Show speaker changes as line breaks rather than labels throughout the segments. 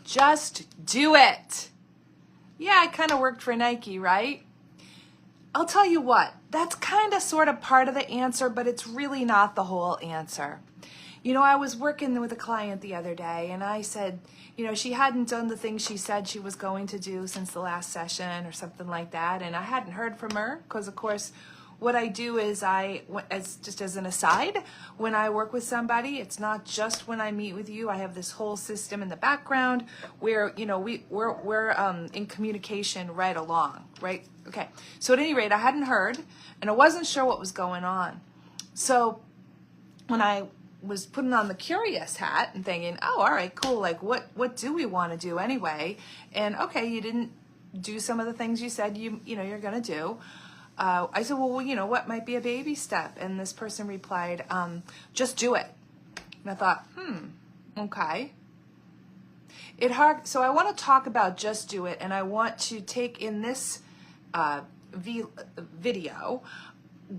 Just do it. Yeah, I kind of worked for Nike, right? I'll tell you what, that's kind of sort of part of the answer, but it's really not the whole answer. You know, I was working with a client the other day and I said, you know, she hadn't done the things she said she was going to do since the last session or something like that. And I hadn't heard from her because, of course, what I do is as an aside, when I work with somebody, it's not just when I meet with you. I have this whole system in the background where, you know, we're in communication right along, right? Okay. So at any rate, I hadn't heard and I wasn't sure what was going on. So when I was putting on the curious hat and thinking, oh, all right, cool. Like what do we want to do anyway? And okay, you didn't do some of the things you said you know you're going to do. I said, well, you know, what might be a baby step? And this person replied, just do it. And I thought, okay. So I want to talk about just do it. And I want to take in this video,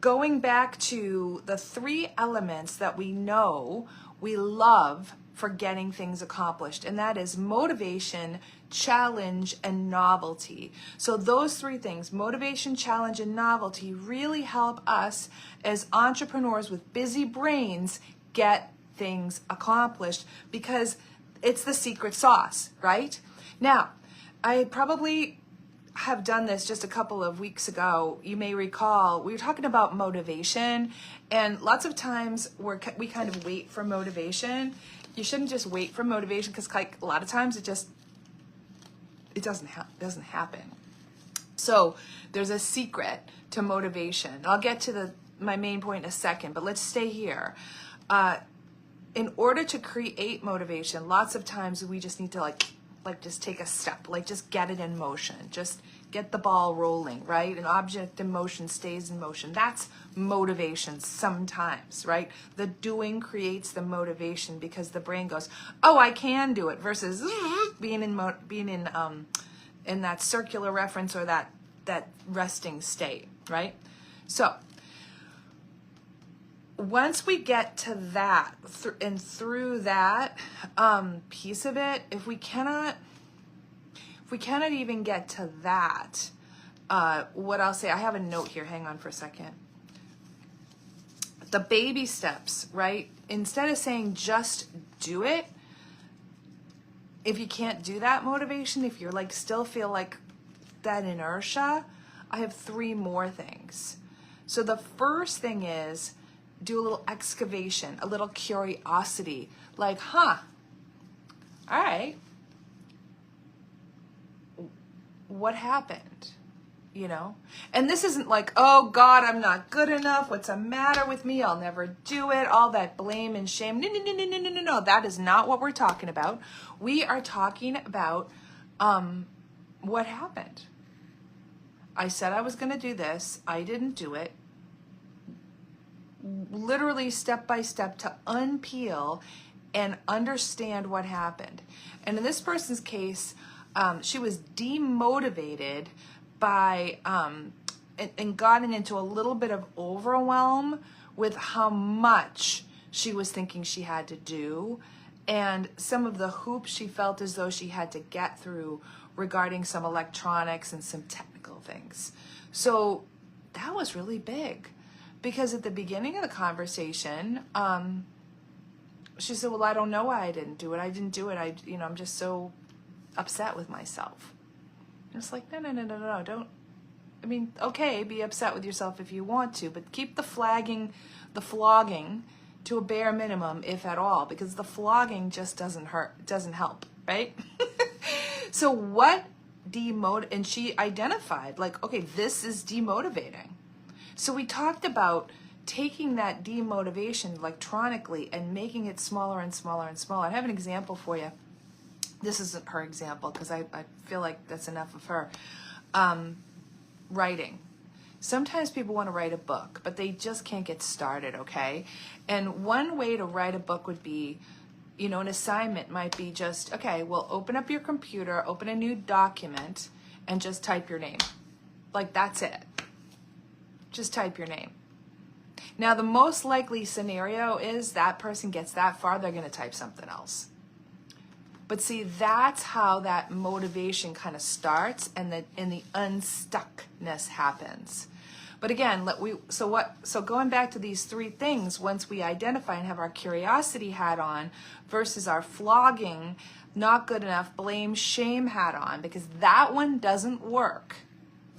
going back to the 3 elements that we know we love for getting things accomplished. And that is motivation, challenge, and novelty. So those 3 things, motivation, challenge, and novelty, really help us as entrepreneurs with busy brains get things accomplished because it's the secret sauce, right? Now, I probably have done this just a couple of weeks ago. You may recall we were talking about motivation, and lots of times we kind of wait for motivation. You shouldn't just wait for motivation because like a lot of times it doesn't happen. So there's a secret to motivation. I'll get to my main point in a second, but let's stay here. In order to create motivation, lots of times we just need to like just take a step, like just get it in motion, just get the ball rolling, right? An object in motion stays in motion. That's motivation sometimes, right? The doing creates the motivation because the brain goes, oh, I can do it, versus being in that circular reference or that resting state, right? So once we get to that and through that piece of it, if we cannot even get to that, what I'll say, I have a note here, hang on for a second. The baby steps, right? Instead of saying just do it, if you can't do that motivation, if you're like still feel like that inertia, I have 3 more things. So the first thing is do a little excavation, a little curiosity, like, all right, what happened, you know? And this isn't like, oh God, I'm not good enough. What's the matter with me? I'll never do it. All that blame and shame. No. That is not what we're talking about. We are talking about what happened. I said I was going to do this. I didn't do it. Literally step by step to unpeel and understand what happened. And in this person's case, she was demotivated by and gotten into a little bit of overwhelm with how much she was thinking she had to do and some of the hoops she felt as though she had to get through regarding some electronics and some technical things. So that was really big. Because at the beginning of the conversation, she said, well, I don't know why I didn't do it. I didn't do it. I'm just so upset with myself. And it's like, no, don't. I mean, okay, be upset with yourself if you want to, but keep the flogging to a bare minimum, if at all, because the flogging just doesn't help, right? So what and she identified, like, okay, this is demotivating. So we talked about taking that demotivation electronically and making it smaller and smaller and smaller. I have an example for you. This isn't her example because I feel like that's enough of her. Writing. Sometimes people want to write a book, but they just can't get started, okay? And one way to write a book would be, you know, an assignment might be just, okay, well, open up your computer, open a new document, and just type your name. Like, that's it. Just type your name. Now, the most likely scenario is that person gets that far, they're going to type something else. But see, that's how that motivation kind of starts, and the unstuckness happens. But again, so going back to these three things, once we identify and have our curiosity hat on versus our flogging, not good enough, blame, shame hat on, because that one doesn't work.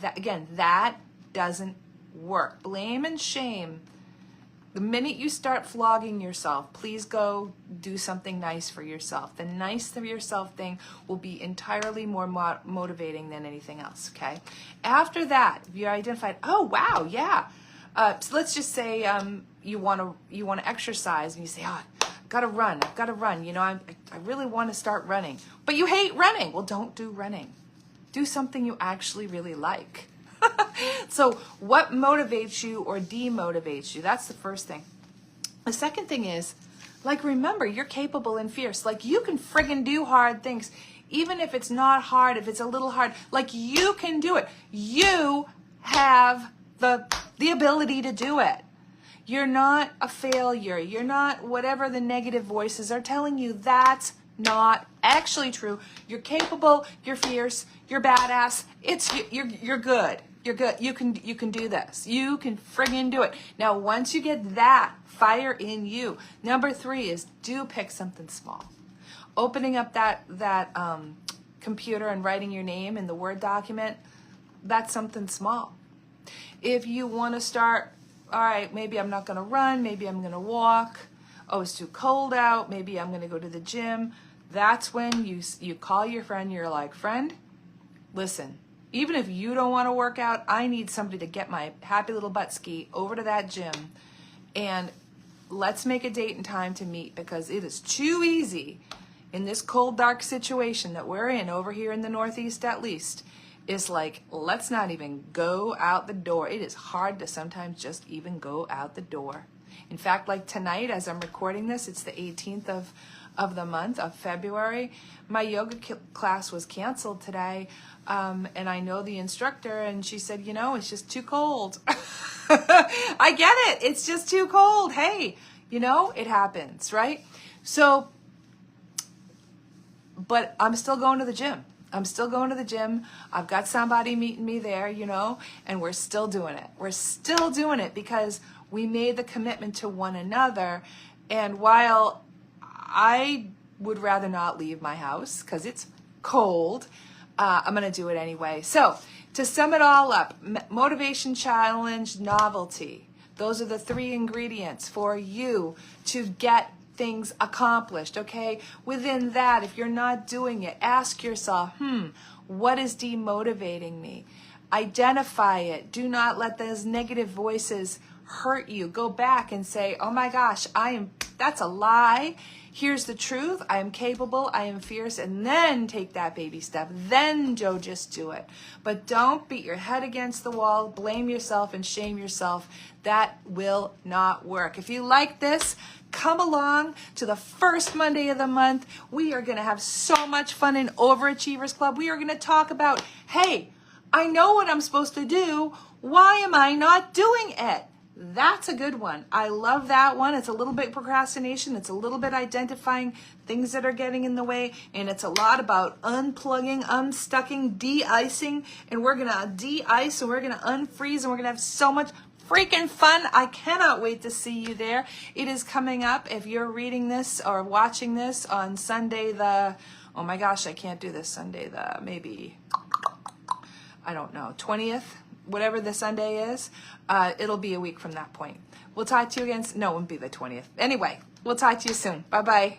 That doesn't work. Blame and shame. The minute you start flogging yourself, please go do something nice for yourself. The nice for yourself thing will be entirely more motivating than anything else, okay? After that, if you identified, oh, wow, yeah. So let's just say you want to exercise, and you say, oh, I've got to run. You know, I really want to start running. But you hate running. Well, don't do running. Do something you actually really like. So what motivates you or demotivates you? That's the first thing. The second thing is, like, remember, you're capable and fierce. Like, you can friggin' do hard things. Even if it's not hard, if it's a little hard, like, you can do it. You have the ability to do it. You're not a failure. You're not whatever the negative voices are telling you. That's not actually true. You're capable, you're fierce, you're badass. You're good. You're good. You can do this. You can friggin' do it. Now, once you get that fire in you, number 3 is do pick something small. Opening up that computer and writing your name in the Word document, that's something small. If you want to start, all right, maybe I'm not going to run, maybe I'm going to walk. Oh, it's too cold out, maybe I'm going to go to the gym. That's when you call your friend, you're like, friend, listen, even if you don't want to work out, I need somebody to get my happy little butt ski over to that gym, and let's make a date and time to meet, because it is too easy in this cold, dark situation that we're in over here in the Northeast, at least. It's like, let's not even go out the door. It is hard to sometimes just even go out the door. In fact, like tonight, as I'm recording this, it's the 18th of the month of February. My yoga class was canceled today, and I know the instructor, and she said, you know, it's just too cold. I get it. It's just too cold. Hey, you know, it happens, right? So, but I'm still going to the gym. I've got somebody meeting me there, you know, and we're still doing it. We're still doing it because we made the commitment to one another. And while I would rather not leave my house because it's cold, I'm going to do it anyway. So to sum it all up, motivation, challenge, novelty. Those are the 3 ingredients for you to get things accomplished, okay? Within that, if you're not doing it, ask yourself, what is demotivating me? Identify it. Do not let those negative voices hurt you. Go back and say, oh my gosh, that's a lie. Here's the truth. I am capable. I am fierce. And then take that baby step. Then, Joe, just do it. But don't beat your head against the wall, blame yourself and shame yourself. That will not work. If you like this, come along to the first Monday of the month. We are going to have so much fun in Overachievers Club. We are going to talk about, hey, I know what I'm supposed to do. Why am I not doing it? That's a good one. I love that one. It's a little bit procrastination. It's a little bit identifying things that are getting in the way. And it's a lot about unplugging, unstucking, de-icing. And we're going to de-ice and we're going to unfreeze and we're going to have so much freaking fun. I cannot wait to see you there. It is coming up. If you're reading this or watching this on Sunday oh my gosh, I can't do this Sunday, maybe, I don't know, 20th, whatever the Sunday is, it'll be a week from that point. We'll talk to you again. No, it won't be the 20th. Anyway, we'll talk to you soon. Bye-bye.